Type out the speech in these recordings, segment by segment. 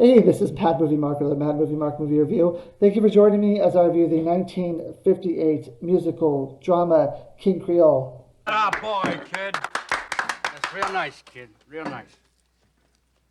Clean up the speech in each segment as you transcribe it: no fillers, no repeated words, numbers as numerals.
Hey, this is Mad Movie Mark of the Mad Movie Mark Movie Review. Thank you for joining me as I review the 1958 musical drama King Creole. Ah, boy, kid. That's real nice, kid. Real nice.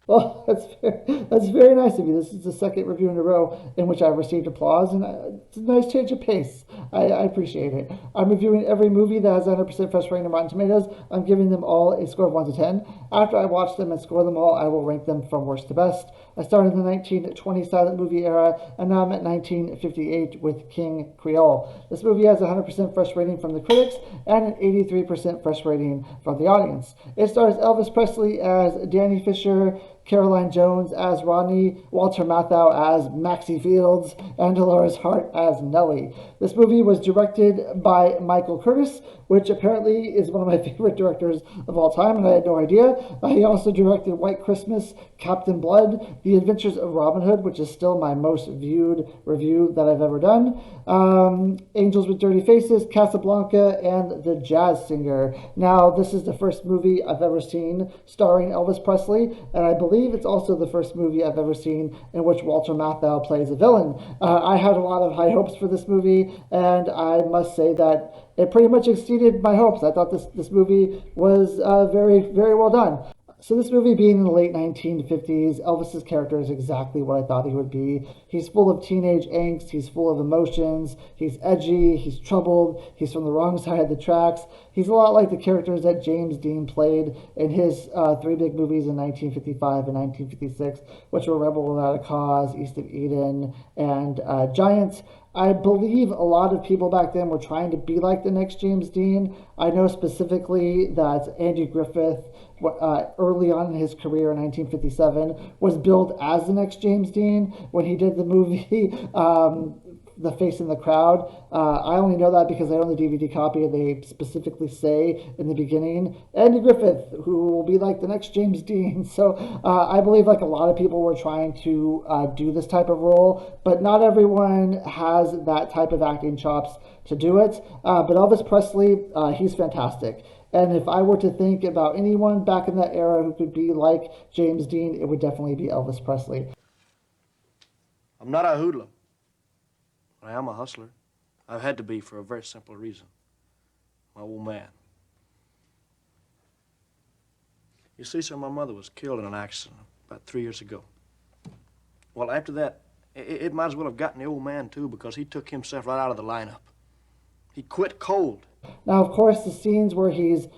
Well, that's very nice of you. This is the second review in a row in which I've received applause, and it's a nice change of pace. I appreciate it. I'm reviewing every movie that has 100% fresh rating on Rotten Tomatoes. I'm giving them all a score of 1 to 10. After I watch them and score them all, I will rank them from worst to best. I started in the 1920 silent movie era, and now I'm at 1958 with King Creole. This movie has a 100% fresh rating from the critics and an 83% fresh rating from the audience. It stars Elvis Presley as Danny Fisher, Caroline Jones as Rodney, Walter Matthau as Maxie Fields, and Dolores Hart as Nellie. This movie was directed by Michael Curtis, which apparently is one of my favorite directors of all time, and I had no idea. He also directed White Christmas, Captain Blood, The Adventures of Robin Hood, which is still my most viewed review that I've ever done, Angels with Dirty Faces, Casablanca, and The Jazz Singer. Now, this is the first movie I've ever seen starring Elvis Presley, and I believe it's also the first movie I've ever seen in which Walter Matthau plays a villain. I had a lot of high hopes for this movie, and I must say that it pretty much exceeded my hopes. I thought this movie was very, very well done. So this movie being in the late 1950s, Elvis's character is exactly what I thought he would be. He's full of teenage angst, he's full of emotions, he's edgy, he's troubled, he's from the wrong side of the tracks. He's a lot like the characters that James Dean played in his three big movies in 1955 and 1956, which were Rebel Without a Cause, East of Eden, and Giant. I believe a lot of people back then were trying to be like the next James Dean. I know specifically that Andy Griffith, early on in his career in 1957, was billed as the next James Dean when he did the movie The Face in the Crowd. I only know that because I own the DVD copy, and they specifically say in the beginning, Andy Griffith, who will be like the next James Dean. So I believe like a lot of people were trying to do this type of role, but not everyone has that type of acting chops to do it. But Elvis Presley, he's fantastic. And if I were to think about anyone back in that era who could be like James Dean, it would definitely be Elvis Presley. I'm not a hoodlum. I am a hustler. I've had to be for a very simple reason. My old man. You see, sir, my mother was killed in an accident about 3 years ago. Well, after that, it might as well have gotten the old man, too, because he took himself right out of the lineup. He quit cold. Now, of course, the scenes where he's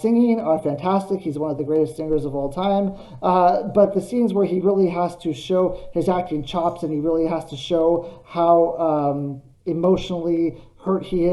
singing are fantastic. He's one of the greatest singers of all time. But the scenes where he really has to show his acting chops and he really has to show how emotionally hurt he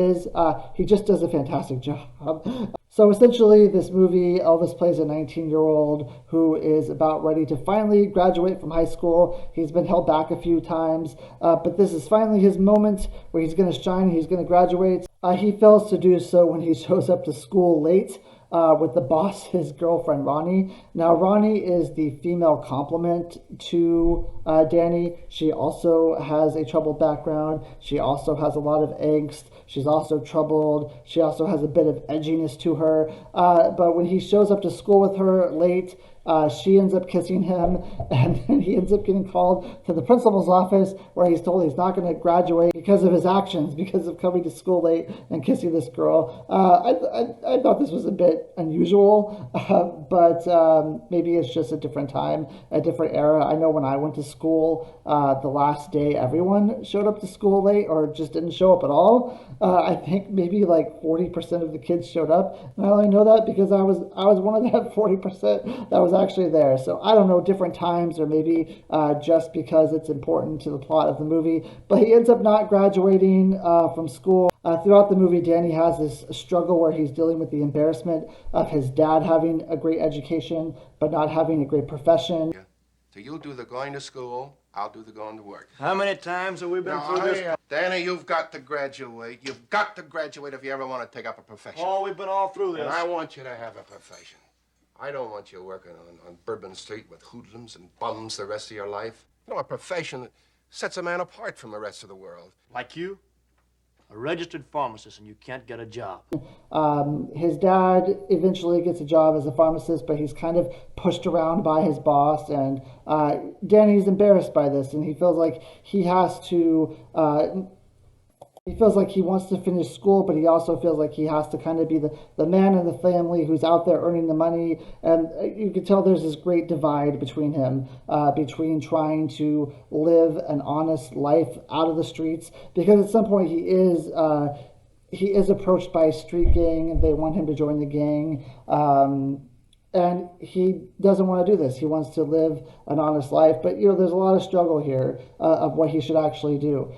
just does a fantastic job. So essentially, this movie, Elvis plays a 19-year-old who is about ready to finally graduate from high school. He's been held back a few times, but this is finally his moment where he's going to shine, he's going to graduate. He fails to do so when he shows up to school late with the boss, his girlfriend, Ronnie. Now, Ronnie is the female complement to Danny. She also has a troubled background. She also has a lot of angst. She's also troubled. She also has a bit of edginess to her. But when he shows up to school with her late, she ends up kissing him, and then he ends up getting called to the principal's office where he's told he's not going to graduate because of his actions, because of coming to school late and kissing this girl. I thought this was a bit unusual, but maybe it's just a different time, a different era. I know when I went to school, the last day everyone showed up to school late or just didn't show up at all. I think maybe like 40% of the kids showed up, and I only know that because I was one of that 40% that was actually there. So I don't know, different times, or maybe just because it's important to the plot of the movie. But he ends up not graduating from school. Throughout the movie, Danny has this struggle where he's dealing with the embarrassment of his dad having a great education, but not having a great profession. So you'll do the going to school, I'll do the going to work. How many times have we been through this? Danny, you've got to graduate. You've got to graduate if you ever want to take up a profession. Oh, we've been all through this. And I want you to have a profession. I don't want you working on Bourbon Street with hoodlums and bums the rest of your life. You know, a profession that sets a man apart from the rest of the world. Like you? a registered pharmacist, and you can't get a job. His dad eventually gets a job as a pharmacist, but he's kind of pushed around by his boss, and Danny's embarrassed by this, and he feels like he has to. He feels like he wants to finish school, but he also feels like he has to kind of be the man in the family who's out there earning the money. And you can tell there's this great divide between him, between trying to live an honest life out of the streets, because at some point he is approached by a street gang, and they want him to join the gang. And he doesn't want to do this. He wants to live an honest life. But, there's a lot of struggle here of what he should actually do.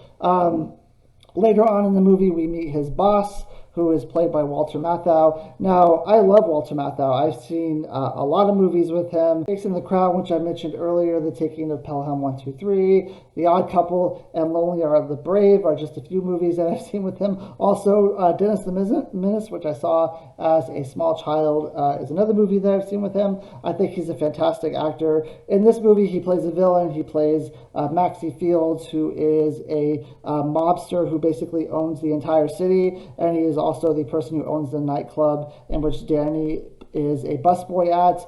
Later on in the movie, we meet his boss, who is played by Walter Matthau. Now, I love Walter Matthau. I've seen a lot of movies with him. Face in the Crowd, which I mentioned earlier, The Taking of Pelham 1, 2, 3, The Odd Couple, and Lonely Are the Brave are just a few movies that I've seen with him. Also, Dennis the Menace, which I saw as a small child, is another movie that I've seen with him. I think he's a fantastic actor. In this movie, he plays a villain. He plays Maxie Fields, who is a mobster who basically owns the entire city, and he is also the person who owns the nightclub in which Danny is a busboy at.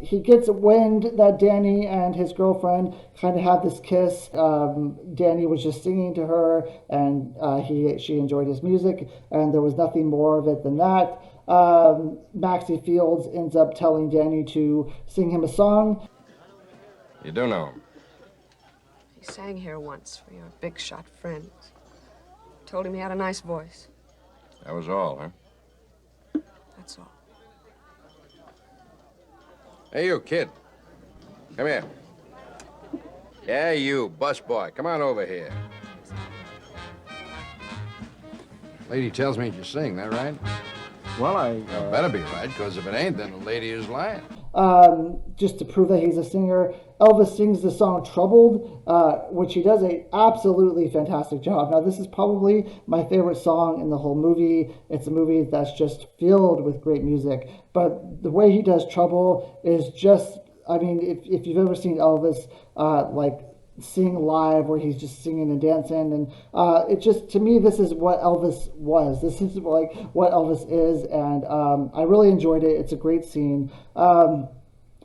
He gets wind that Danny and his girlfriend kind of have this kiss. Danny was just singing to her, and she enjoyed his music, and there was nothing more of it than that. Maxie Fields ends up telling Danny to sing him a song. You do know him? He sang here once for your big shot friend. Told him he had a nice voice. That was all, huh? That's all. Hey, you kid. Come here. Yeah, you, busboy. Come on over here. Lady tells me you can sing, that right? Well, Well, better be right, because if it ain't, then the lady is lying. Just to prove that he's a singer, Elvis sings the song Troubled, which he does a absolutely fantastic job. Now, this is probably my favorite song in the whole movie. It's a movie that's just filled with great music, but the way he does Trouble is just, I mean, if you've ever seen Elvis, sing live where he's just singing and dancing, and it just, to me, this is what Elvis was. This is like what Elvis is, and I really enjoyed it. It's a great scene.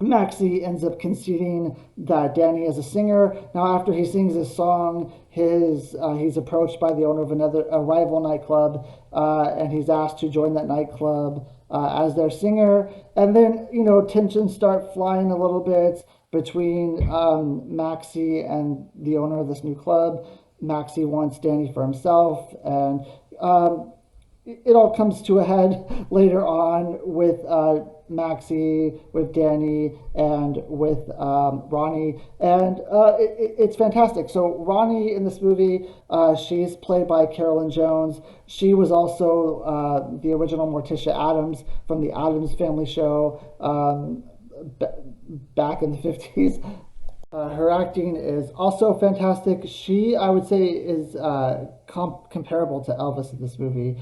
Maxie ends up conceding that Danny is a singer. Now, after he sings his song, he's approached by the owner of a rival nightclub, and he's asked to join that nightclub as their singer. And then, tensions start flying a little bit between Maxie and the owner of this new club. Maxie wants Danny for himself, and it all comes to a head later on with Maxie, with Danny, and with Ronnie, and it's fantastic. So Ronnie in this movie, she's played by Carolyn Jones. She was also the original Morticia Addams from the Addams Family show back in the 50s. Her acting is also fantastic. She, I would say, is comparable to Elvis in this movie.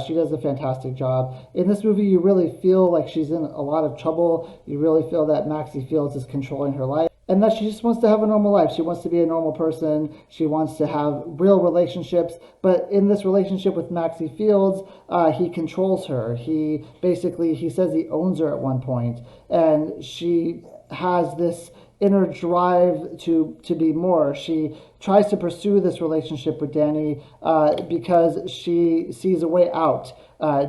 She does a fantastic job. In this movie, you really feel like she's in a lot of trouble. You really feel that Maxie Fields is controlling her life, and that she just wants to have a normal life. She wants to be a normal person. She wants to have real relationships. But in this relationship with Maxie Fields, he controls her. He says he owns her at one point, and she has this inner drive to be more. She tries to pursue this relationship with Danny because she sees a way out.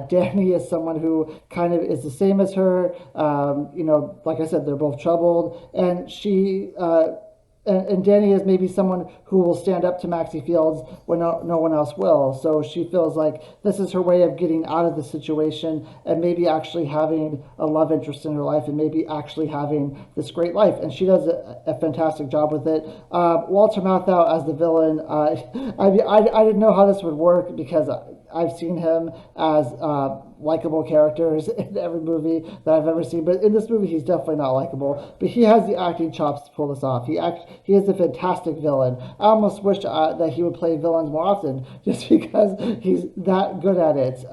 Danny is someone who kind of is the same as her. Like I said, they're both troubled, and and Danny is maybe someone who will stand up to Maxie Fields when no one else will. So she feels like this is her way of getting out of the situation and maybe actually having a love interest in her life and maybe actually having this great life. And she does a fantastic job with it. Walter Matthau as the villain, I didn't know how this would work because I've seen him as likable characters in every movie that I've ever seen, but in this movie he's definitely not likable. But he has the acting chops to pull this off. He is a fantastic villain. I almost wish that he would play villains more often, just because he's that good at it.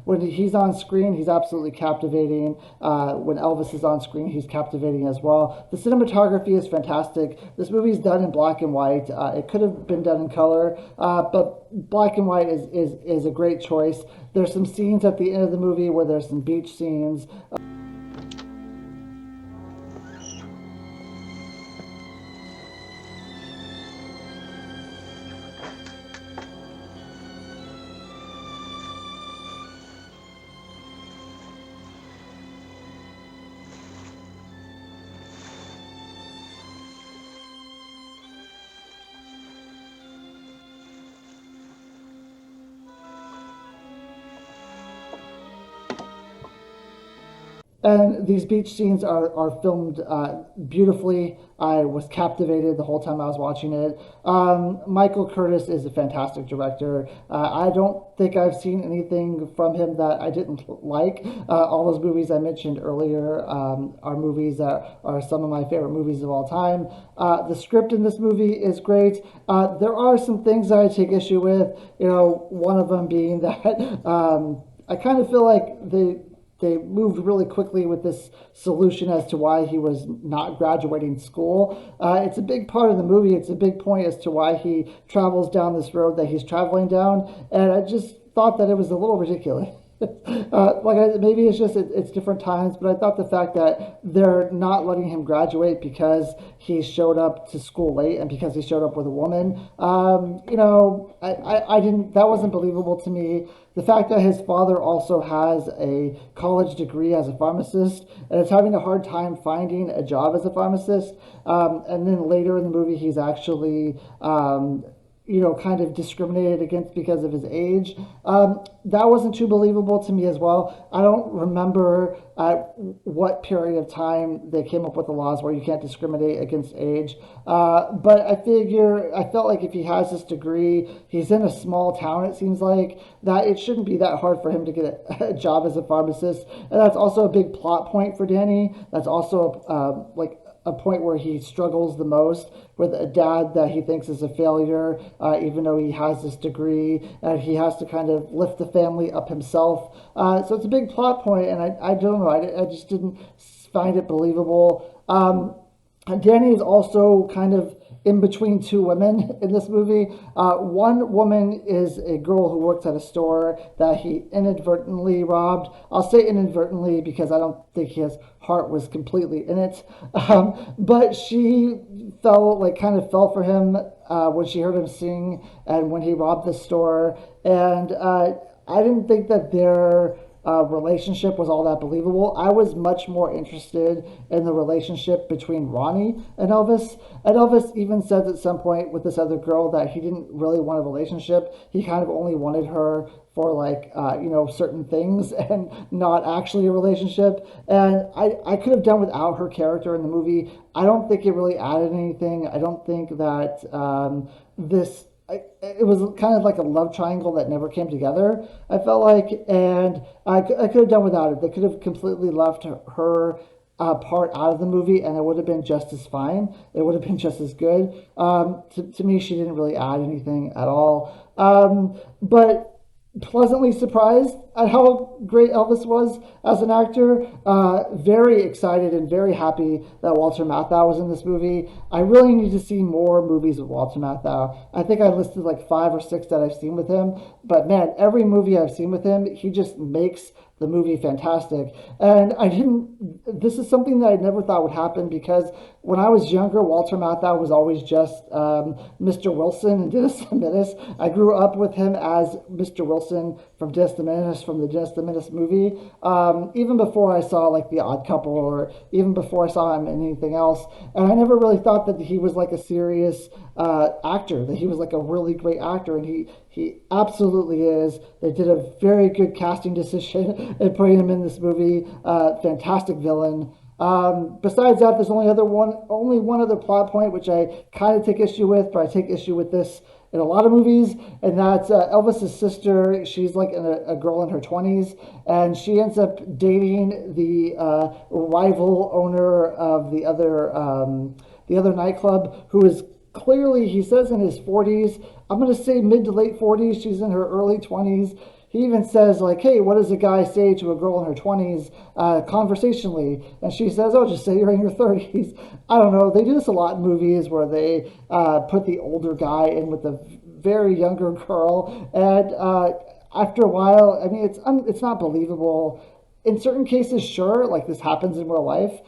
When he's on screen, he's absolutely captivating. When Elvis is on screen, he's captivating as well. The cinematography is fantastic. This movie is done in black and white. It could have been done in color, but black and white is a great choice. There's some scenes at the end of the movie where there's some beach scenes. And these beach scenes are filmed beautifully. I was captivated the whole time I was watching it. Michael Curtis is a fantastic director. I don't think I've seen anything from him that I didn't like. All those movies I mentioned earlier are movies that are some of my favorite movies of all time. The script in this movie is great. There are some things that I take issue with. One of them being that I kind of feel like they moved really quickly with this solution as to why he was not graduating school. It's a big part of the movie. It's a big point as to why he travels down this road that he's traveling down. And I just thought that it was a little ridiculous. Maybe it's just it's different times, but I thought the fact that they're not letting him graduate because he showed up to school late and because he showed up with a woman, I didn't. That wasn't believable to me. The fact that his father also has a college degree as a pharmacist and is having a hard time finding a job as a pharmacist, and then later in the movie he's actually kind of discriminated against because of his age. That wasn't too believable to me as well. I don't remember at what period of time they came up with the laws where you can't discriminate against age. But I felt like if he has this degree, he's in a small town, it seems like, that it shouldn't be that hard for him to get a job as a pharmacist. And that's also a big plot point for Danny. That's also a point where he struggles the most with a dad that he thinks is a failure, even though he has this degree, and he has to kind of lift the family up himself. So it's a big plot point, and I don't know, I just didn't find it believable. Danny is also kind of in between two women in this movie. One woman is a girl who works at a store that he inadvertently robbed. I'll say inadvertently because I don't think his heart was completely in it. But she kind of fell for him when she heard him sing and when he robbed the store. And I didn't think that their relationship was all that believable. I was much more interested in the relationship between Ronnie and Elvis. And Elvis even says at some point with this other girl that he didn't really want a relationship. He kind of only wanted her for certain things and not actually a relationship. And I could have done without her character in the movie. I don't think it really added anything. I don't think that it was kind of like a love triangle that never came together, I felt like, and I could have done without it. They could have completely left her part out of the movie, and it would have been just as fine. It would have been just as good. To me, she didn't really add anything at all. But pleasantly surprised at how great Elvis was as an actor. Very excited and very happy that Walter Matthau was in this movie. I really need to see more movies with Walter Matthau. I think I listed like 5 or 6 that I've seen with him, but man, every movie I've seen with him, he just makes the movie fantastic. And this is something that I never thought would happen, because when I was younger, Walter Matthau was always just Mr. Wilson in Dennis the Menace. I grew up with him as Mr. Wilson from Dennis the Menace, from the Dennis the Menace movie, even before I saw like The Odd Couple, or even before I saw him in anything else. And I never really thought that he was like a serious actor, that he was like a really great actor, and he absolutely is. They did a very good casting decision in putting him in this movie. Fantastic villain. Besides that, there's only one other plot point which I kind of take issue with, but I take issue with this in a lot of movies, and that's Elvis's sister. She's like a girl in her 20s, and she ends up dating the rival owner of the other nightclub, who is clearly, he says, in his 40s. I'm going to say mid to late 40s. She's in her early 20s. He even says, like, hey, what does a guy say to a girl in her 20s conversationally? And she says, oh, just say you're in your 30s. I don't know. They do this a lot in movies where they put the older guy in with the very younger girl. And after a while, I mean, it's not believable. In certain cases, sure, like this happens in real life.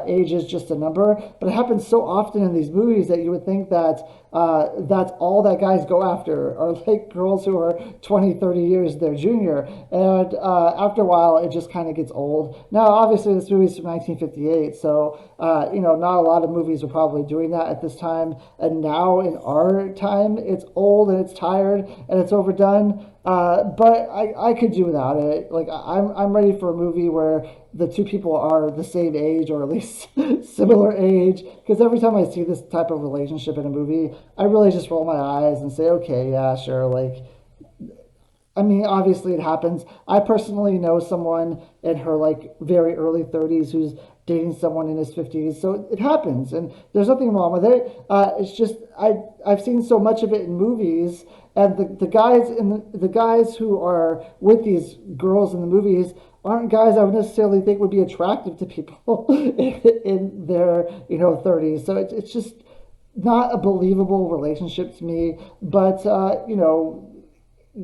Age is just a number, but it happens so often in these movies that you would think that that's all that guys go after are like girls who are 20, 30 years their junior. And after a while, it just kind of gets old. Now, obviously, this movie's from 1958, so, not a lot of movies are probably doing that at this time. And now in our time, it's old and it's tired and it's overdone. But I could do without it. Like, I'm ready for a movie where the two people are the same age, or at least similar age. Because every time I see this type of relationship in a movie, I really just roll my eyes and say, okay, yeah, sure. Like, I mean, obviously it happens. I personally know someone in her like very early 30s who's dating someone in his 50s. So it happens, and there's nothing wrong with it. It's just I've seen so much of it in movies, and the guys who are with these girls in the movies aren't guys I would necessarily think would be attractive to people in their 30s. So it's just not a believable relationship to me. But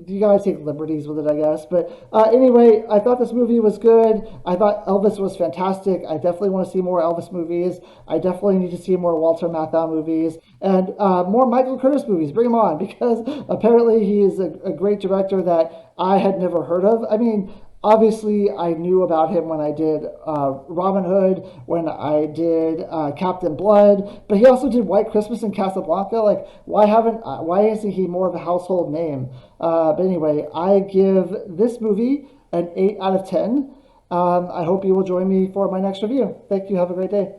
you gotta take liberties with it, I guess. But anyway, I thought this movie was good. I thought Elvis was fantastic. I definitely want to see more Elvis movies. I definitely need to see more Walter Matthau movies and more Michael Curtis movies. Bring him on, because apparently he is a great director that I had never heard of. I mean, obviously, I knew about him when I did Robin Hood, when I did Captain Blood, but he also did White Christmas and Casablanca. Like, why isn't he more of a household name? But anyway, I give this movie an 8 out of 10. I hope you will join me for my next review. Thank you. Have a great day.